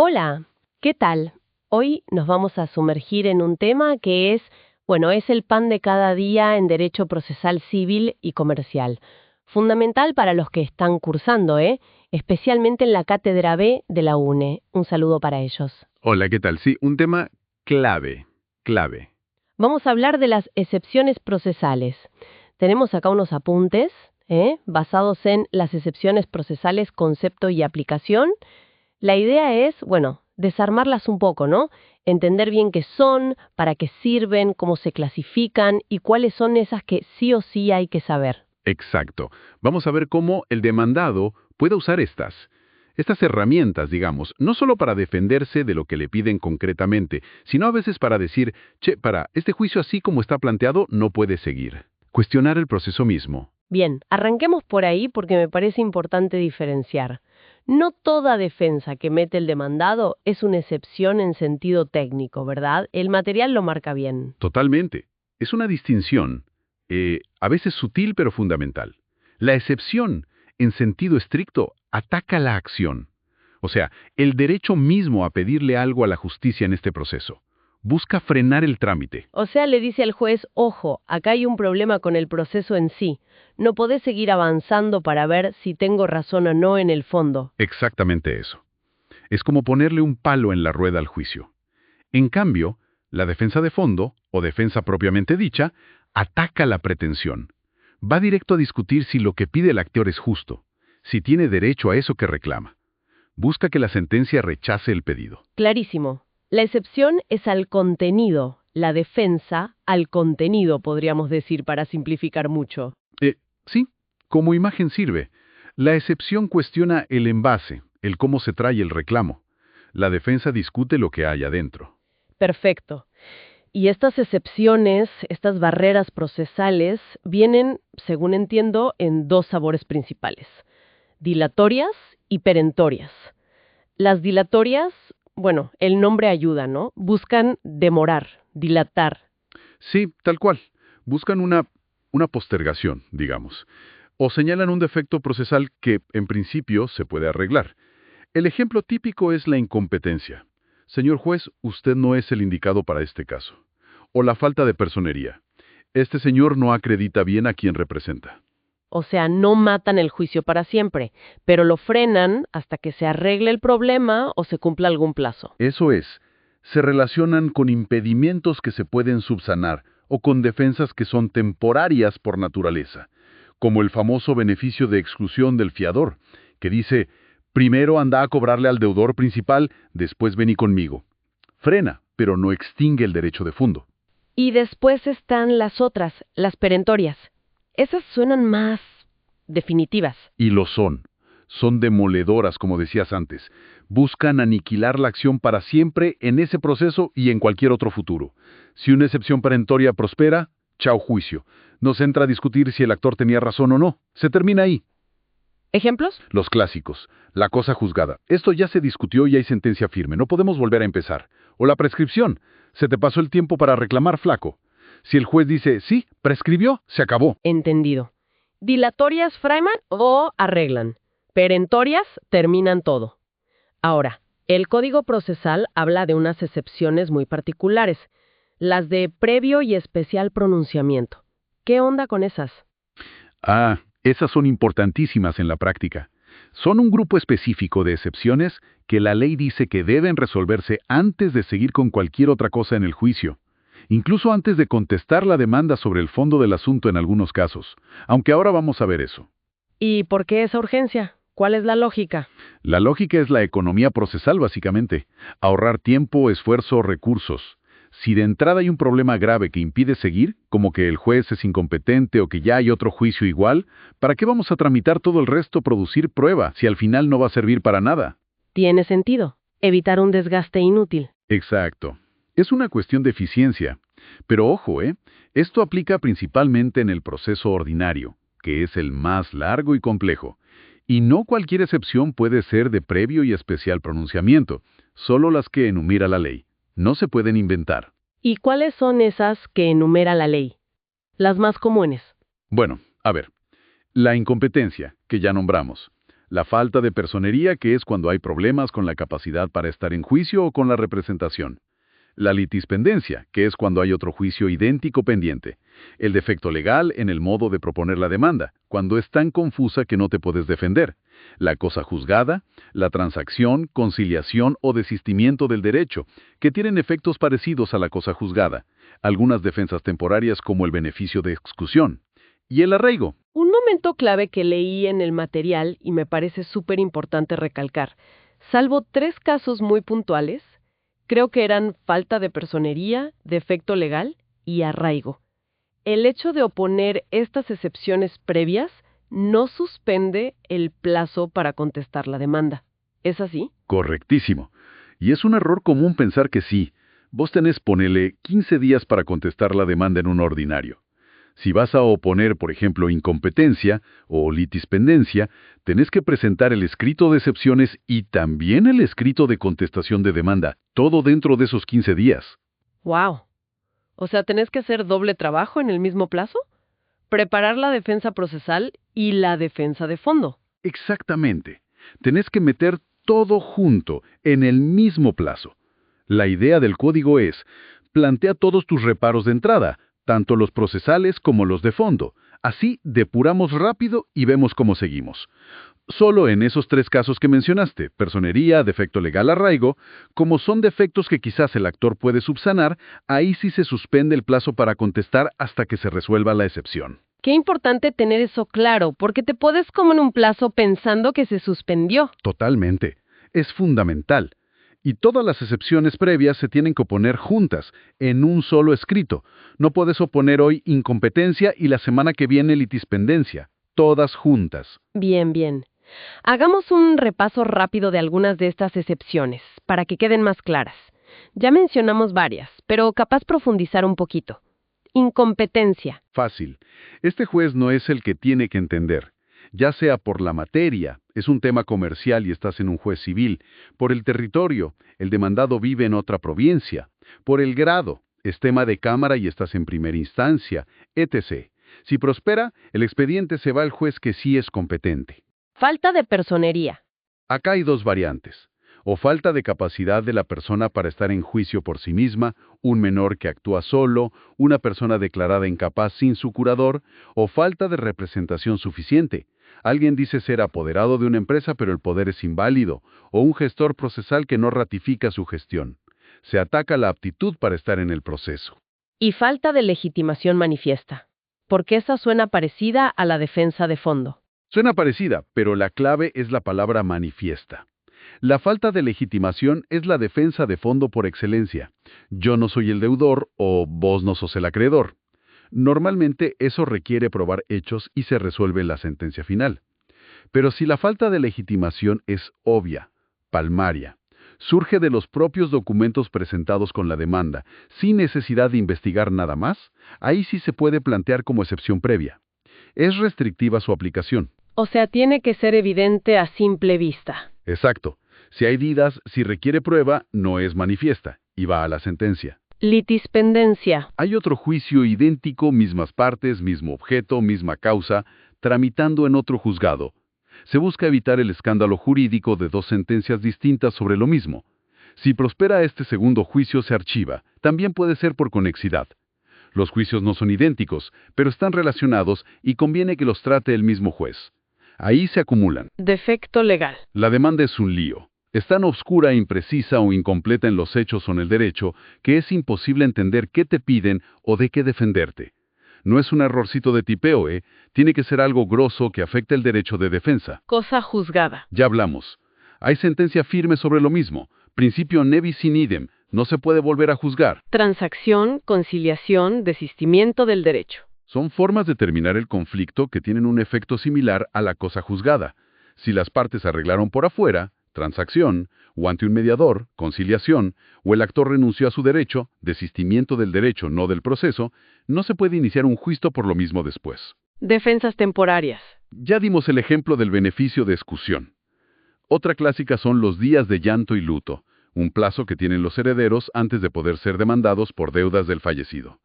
Hola, ¿qué tal? Hoy nos vamos a sumergir en un tema que es el pan de cada día en derecho procesal civil y comercial. Fundamental para los que están cursando, especialmente en la Cátedra B de la UNE. Un saludo para ellos. Hola, ¿qué tal? Sí, un tema clave. Vamos a hablar de las excepciones procesales. Tenemos acá unos apuntes, basados en las excepciones procesales, concepto y aplicación. La idea es, desarmarlas un poco, ¿no? Entender bien qué son, para qué sirven, cómo se clasifican y cuáles son esas que sí o sí hay que saber. Exacto. Vamos a ver cómo el demandado puede usar estas herramientas, digamos, no solo para defenderse de lo que le piden concretamente, sino a veces para decir, este juicio así como está planteado no puede seguir. Cuestionar el proceso mismo. Bien, arranquemos por ahí porque me parece importante diferenciar. No toda defensa que mete el demandado es una excepción en sentido técnico, ¿verdad? El material lo marca bien. Totalmente. Es una distinción, a veces sutil pero fundamental. La excepción, en sentido estricto, ataca la acción. O sea, el derecho mismo a pedirle algo a la justicia en este proceso. Busca frenar el trámite. O sea, le dice al juez, ojo, acá hay un problema con el proceso en sí. No podés seguir avanzando para ver si tengo razón o no en el fondo. Exactamente eso. Es como ponerle un palo en la rueda al juicio. En cambio, la defensa de fondo, o defensa propiamente dicha, ataca la pretensión. Va directo a discutir si lo que pide el actor es justo, si tiene derecho a eso que reclama. Busca que la sentencia rechace el pedido. Clarísimo. La excepción es al contenido, la defensa al contenido, podríamos decir, para simplificar mucho. Sí, como imagen sirve. La excepción cuestiona el envase, el cómo se trae el reclamo. La defensa discute lo que hay adentro. Perfecto. Y estas excepciones, estas barreras procesales, vienen, según entiendo, en dos sabores principales: dilatorias y perentorias. Las dilatorias, el nombre ayuda, ¿no? Buscan demorar, dilatar. Sí, tal cual. Buscan una postergación, digamos. O señalan un defecto procesal que, en principio, se puede arreglar. El ejemplo típico es la incompetencia. Señor juez, usted no es el indicado para este caso. O la falta de personería. Este señor no acredita bien a quien representa. O sea, no matan el juicio para siempre, pero lo frenan hasta que se arregle el problema o se cumpla algún plazo. Eso es, se relacionan con impedimentos que se pueden subsanar o con defensas que son temporarias por naturaleza, como el famoso beneficio de exclusión del fiador, que dice, primero anda a cobrarle al deudor principal, después vení conmigo. Frena, pero no extingue el derecho de fondo. Y después están las otras, las perentorias. Esas suenan más definitivas. Y lo son. Son demoledoras, como decías antes. Buscan aniquilar la acción para siempre en ese proceso y en cualquier otro futuro. Si una excepción perentoria prospera, chao juicio. No se entra a discutir si el actor tenía razón o no. Se termina ahí. ¿Ejemplos? Los clásicos. La cosa juzgada. Esto ya se discutió y hay sentencia firme. No podemos volver a empezar. O la prescripción. Se te pasó el tiempo para reclamar, flaco. Si el juez dice, sí, prescribió, se acabó. Entendido. Dilatorias frenan o arreglan. Perentorias terminan todo. Ahora, el Código Procesal habla de unas excepciones muy particulares, las de previo y especial pronunciamiento. ¿Qué onda con esas? Esas son importantísimas en la práctica. Son un grupo específico de excepciones que la ley dice que deben resolverse antes de seguir con cualquier otra cosa en el juicio. Incluso antes de contestar la demanda sobre el fondo del asunto en algunos casos, aunque ahora vamos a ver eso. ¿Y por qué esa urgencia? ¿Cuál es la lógica? La lógica es la economía procesal, básicamente. Ahorrar tiempo, esfuerzo, recursos. Si de entrada hay un problema grave que impide seguir, como que el juez es incompetente o que ya hay otro juicio igual, ¿para qué vamos a tramitar todo el resto, producir prueba, si al final no va a servir para nada? Tiene sentido. Evitar un desgaste inútil. Exacto. Es una cuestión de eficiencia. Pero ojo, esto aplica principalmente en el proceso ordinario, que es el más largo y complejo. Y no cualquier excepción puede ser de previo y especial pronunciamiento, solo las que enumera la ley. No se pueden inventar. ¿Y cuáles son esas que enumera la ley? Las más comunes. Bueno, a ver. La incompetencia, que ya nombramos. La falta de personería, que es cuando hay problemas con la capacidad para estar en juicio o con la representación. La litispendencia, que es cuando hay otro juicio idéntico pendiente. El defecto legal en el modo de proponer la demanda, cuando es tan confusa que no te puedes defender. La cosa juzgada, la transacción, conciliación o desistimiento del derecho, que tienen efectos parecidos a la cosa juzgada. Algunas defensas temporarias como el beneficio de exclusión. Y el arraigo. Un momento clave que leí en el material y me parece súper importante recalcar. Salvo 3 casos muy puntuales, creo que eran falta de personería, defecto legal y arraigo. El hecho de oponer estas excepciones previas no suspende el plazo para contestar la demanda. ¿Es así? Correctísimo. Y es un error común pensar que sí. Vos tenés, ponele, 15 días para contestar la demanda en un ordinario. Si vas a oponer, por ejemplo, incompetencia o litispendencia, tenés que presentar el escrito de excepciones y también el escrito de contestación de demanda, todo dentro de esos 15 días. ¡Wow! O sea, ¿tenés que hacer doble trabajo en el mismo plazo? Preparar la defensa procesal y la defensa de fondo. Exactamente. Tenés que meter todo junto, en el mismo plazo. La idea del código es, plantea todos tus reparos de entrada, tanto los procesales como los de fondo. Así depuramos rápido y vemos cómo seguimos. Solo en esos 3 casos que mencionaste, personería, defecto legal, arraigo, como son defectos que quizás el actor puede subsanar, ahí sí se suspende el plazo para contestar hasta que se resuelva la excepción. Qué importante tener eso claro, porque te puedes como en un plazo pensando que se suspendió. Totalmente. Es fundamental. Y todas las excepciones previas se tienen que oponer juntas, en un solo escrito. No puedes oponer hoy incompetencia y la semana que viene litispendencia. Todas juntas. Bien, bien. Hagamos un repaso rápido de algunas de estas excepciones, para que queden más claras. Ya mencionamos varias, pero capaz profundizar un poquito. Incompetencia. Fácil. Este juez no es el que tiene que entender. Ya sea por la materia, es un tema comercial y estás en un juez civil, por el territorio, el demandado vive en otra provincia, por el grado, es tema de cámara y estás en primera instancia, etc. Si prospera, el expediente se va al juez que sí es competente. Falta de personería. Acá hay 2 variantes. O falta de capacidad de la persona para estar en juicio por sí misma, un menor que actúa solo, una persona declarada incapaz sin su curador, o falta de representación suficiente. Alguien dice ser apoderado de una empresa pero el poder es inválido, o un gestor procesal que no ratifica su gestión. Se ataca la aptitud para estar en el proceso. Y falta de legitimación manifiesta, porque esa suena parecida a la defensa de fondo. Suena parecida, pero la clave es la palabra manifiesta. La falta de legitimación es la defensa de fondo por excelencia. Yo no soy el deudor o vos no sos el acreedor. Normalmente eso requiere probar hechos y se resuelve en la sentencia final. Pero si la falta de legitimación es obvia, palmaria, surge de los propios documentos presentados con la demanda, sin necesidad de investigar nada más, ahí sí se puede plantear como excepción previa. Es restrictiva su aplicación. O sea, tiene que ser evidente a simple vista. Exacto. Si hay dudas, si requiere prueba, no es manifiesta, y va a la sentencia. Litispendencia. Hay otro juicio idéntico, mismas partes, mismo objeto, misma causa, tramitando en otro juzgado. Se busca evitar el escándalo jurídico de 2 sentencias distintas sobre lo mismo. Si prospera este segundo juicio, se archiva. También puede ser por conexidad. Los juicios no son idénticos, pero están relacionados y conviene que los trate el mismo juez. Ahí se acumulan. Defecto legal. La demanda es un lío. Es tan oscura, imprecisa o incompleta en los hechos o en el derecho que es imposible entender qué te piden o de qué defenderte. No es un errorcito de tipeo, Tiene que ser algo grosso que afecte el derecho de defensa. Cosa juzgada. Ya hablamos. Hay sentencia firme sobre lo mismo. Principio ne bis in idem. No se puede volver a juzgar. Transacción, conciliación, desistimiento del derecho. Son formas de terminar el conflicto que tienen un efecto similar a la cosa juzgada. Si las partes arreglaron por afuera, transacción, o ante un mediador, conciliación, o el actor renunció a su derecho, desistimiento del derecho, no del proceso, no se puede iniciar un juicio por lo mismo después. Defensas temporarias. Ya dimos el ejemplo del beneficio de excusión. Otra clásica son los días de llanto y luto, un plazo que tienen los herederos antes de poder ser demandados por deudas del fallecido.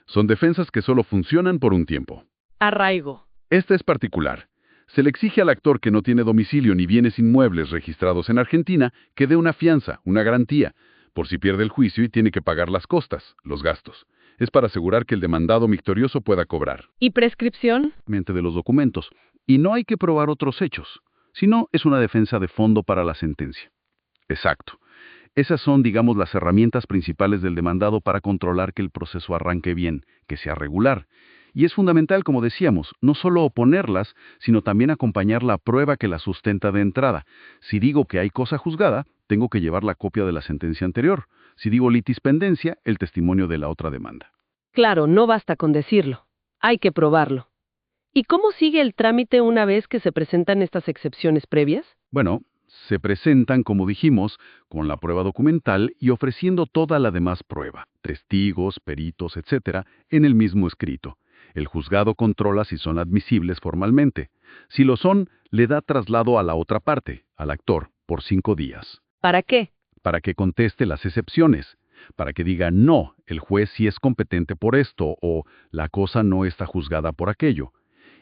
Son defensas que solo funcionan por un tiempo. Arraigo. Esta es particular. Se le exige al actor que no tiene domicilio ni bienes inmuebles registrados en Argentina que dé una fianza, una garantía, por si pierde el juicio y tiene que pagar las costas, los gastos. Es para asegurar que el demandado victorioso pueda cobrar. ¿Y prescripción? Mente de los documentos. Y no hay que probar otros hechos, sino es una defensa de fondo para la sentencia. Exacto. Esas son, digamos, las herramientas principales del demandado para controlar que el proceso arranque bien, que sea regular. Y es fundamental, como decíamos, no solo oponerlas, sino también acompañar la prueba que la sustenta de entrada. Si digo que hay cosa juzgada, tengo que llevar la copia de la sentencia anterior. Si digo litispendencia, el testimonio de la otra demanda. Claro, no basta con decirlo. Hay que probarlo. ¿Y cómo sigue el trámite una vez que se presentan estas excepciones previas? Bueno, se presentan, como dijimos, con la prueba documental y ofreciendo toda la demás prueba, testigos, peritos, etc., en el mismo escrito. El juzgado controla si son admisibles formalmente. Si lo son, le da traslado a la otra parte, al actor, por 5 días. ¿Para qué? Para que conteste las excepciones, para que diga no, el juez sí es competente por esto o la cosa no está juzgada por aquello.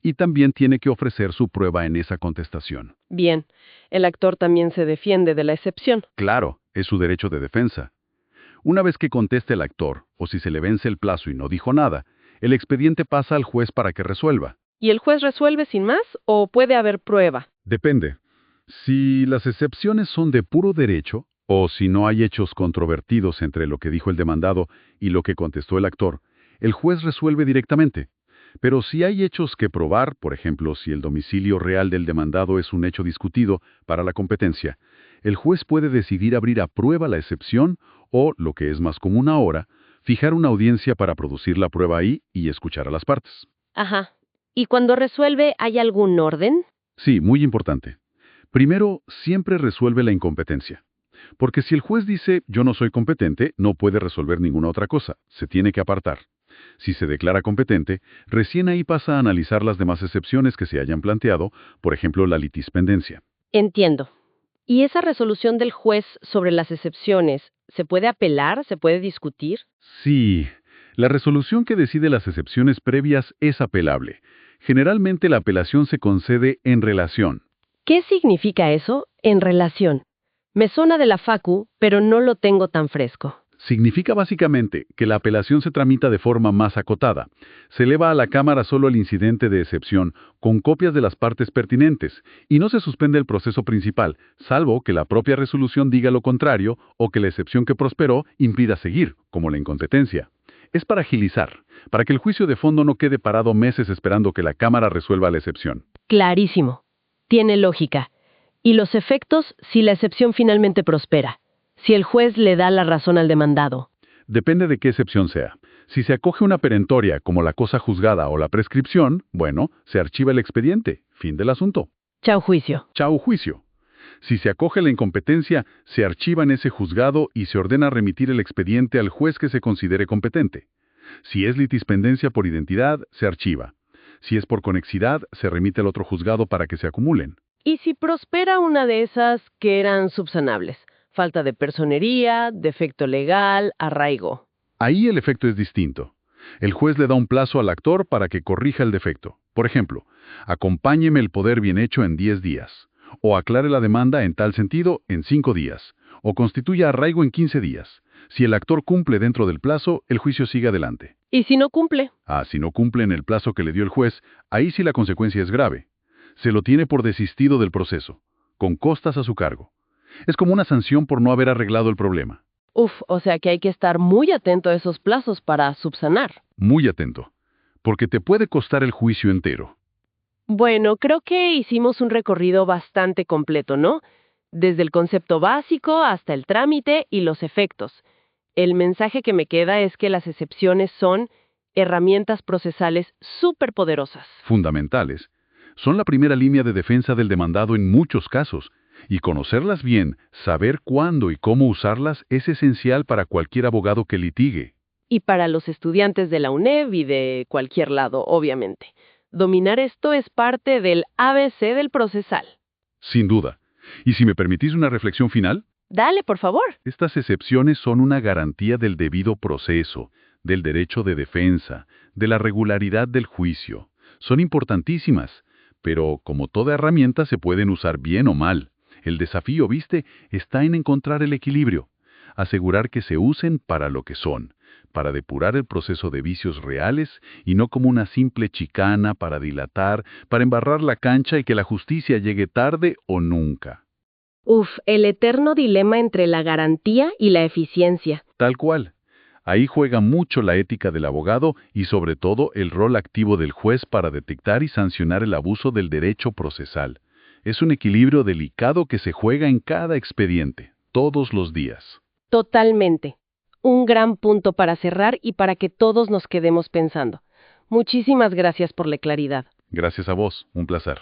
Y también tiene que ofrecer su prueba en esa contestación. Bien, el actor también se defiende de la excepción. Claro, es su derecho de defensa. Una vez que conteste el actor, o si se le vence el plazo y no dijo nada, el expediente pasa al juez para que resuelva. ¿Y el juez resuelve sin más o puede haber prueba? Depende. Si las excepciones son de puro derecho, o si no hay hechos controvertidos entre lo que dijo el demandado y lo que contestó el actor, el juez resuelve directamente. Pero si hay hechos que probar, por ejemplo, si el domicilio real del demandado es un hecho discutido para la competencia, el juez puede decidir abrir a prueba la excepción o, lo que es más común ahora, fijar una audiencia para producir la prueba ahí y escuchar a las partes. Ajá. ¿Y cuando resuelve, hay algún orden? Sí, muy importante. Primero, siempre resuelve la incompetencia. Porque si el juez dice yo no soy competente, no puede resolver ninguna otra cosa, se tiene que apartar. Si se declara competente, recién ahí pasa a analizar las demás excepciones que se hayan planteado, por ejemplo la litispendencia. Entiendo. ¿Y esa resolución del juez sobre las excepciones se puede apelar, se puede discutir? Sí, la resolución que decide las excepciones previas es apelable. Generalmente la apelación se concede en relación. ¿Qué significa eso, en relación? Me suena de la facu, pero no lo tengo tan fresco. Significa básicamente que la apelación se tramita de forma más acotada. Se eleva a la Cámara solo el incidente de excepción, con copias de las partes pertinentes, y no se suspende el proceso principal, salvo que la propia resolución diga lo contrario o que la excepción que prosperó impida seguir, como la incompetencia. Es para agilizar, para que el juicio de fondo no quede parado meses esperando que la Cámara resuelva la excepción. Clarísimo. Tiene lógica. ¿Y los efectos si la excepción finalmente prospera? Si el juez le da la razón al demandado. Depende de qué excepción sea. Si se acoge una perentoria como la cosa juzgada o la prescripción, bueno, se archiva el expediente. Fin del asunto. Chao juicio. Chao juicio. Si se acoge la incompetencia, se archiva en ese juzgado y se ordena remitir el expediente al juez que se considere competente. Si es litispendencia por identidad, se archiva. Si es por conexidad, se remite al otro juzgado para que se acumulen. ¿Y si prospera una de esas que eran subsanables? Falta de personería, defecto legal, arraigo. Ahí el efecto es distinto. El juez le da un plazo al actor para que corrija el defecto. Por ejemplo, acompáñeme el poder bien hecho en 10 días. O aclare la demanda en tal sentido en 5 días. O constituya arraigo en 15 días. Si el actor cumple dentro del plazo, el juicio sigue adelante. ¿Y si no cumple? Si no cumple en el plazo que le dio el juez, ahí sí la consecuencia es grave. Se lo tiene por desistido del proceso, con costas a su cargo. Es como una sanción por no haber arreglado el problema. O sea que hay que estar muy atento a esos plazos para subsanar. Muy atento, porque te puede costar el juicio entero. Bueno, creo que hicimos un recorrido bastante completo, ¿no? Desde el concepto básico hasta el trámite y los efectos. El mensaje que me queda es que las excepciones son herramientas procesales súper poderosas. Fundamentales. Son la primera línea de defensa del demandado en muchos casos. Y conocerlas bien, saber cuándo y cómo usarlas es esencial para cualquier abogado que litigue. Y para los estudiantes de la UNED y de cualquier lado, obviamente. Dominar esto es parte del ABC del procesal. Sin duda. ¿Y si me permitís una reflexión final? Dale, por favor. Estas excepciones son una garantía del debido proceso, del derecho de defensa, de la regularidad del juicio. Son importantísimas, pero como toda herramienta se pueden usar bien o mal. El desafío, ¿viste?, está en encontrar el equilibrio, asegurar que se usen para lo que son, para depurar el proceso de vicios reales y no como una simple chicana para dilatar, para embarrar la cancha y que la justicia llegue tarde o nunca. Uf, el eterno dilema entre la garantía y la eficiencia. Tal cual. Ahí juega mucho la ética del abogado y sobre todo el rol activo del juez para detectar y sancionar el abuso del derecho procesal. Es un equilibrio delicado que se juega en cada expediente, todos los días. Totalmente. Un gran punto para cerrar y para que todos nos quedemos pensando. Muchísimas gracias por la claridad. Gracias a vos, un placer.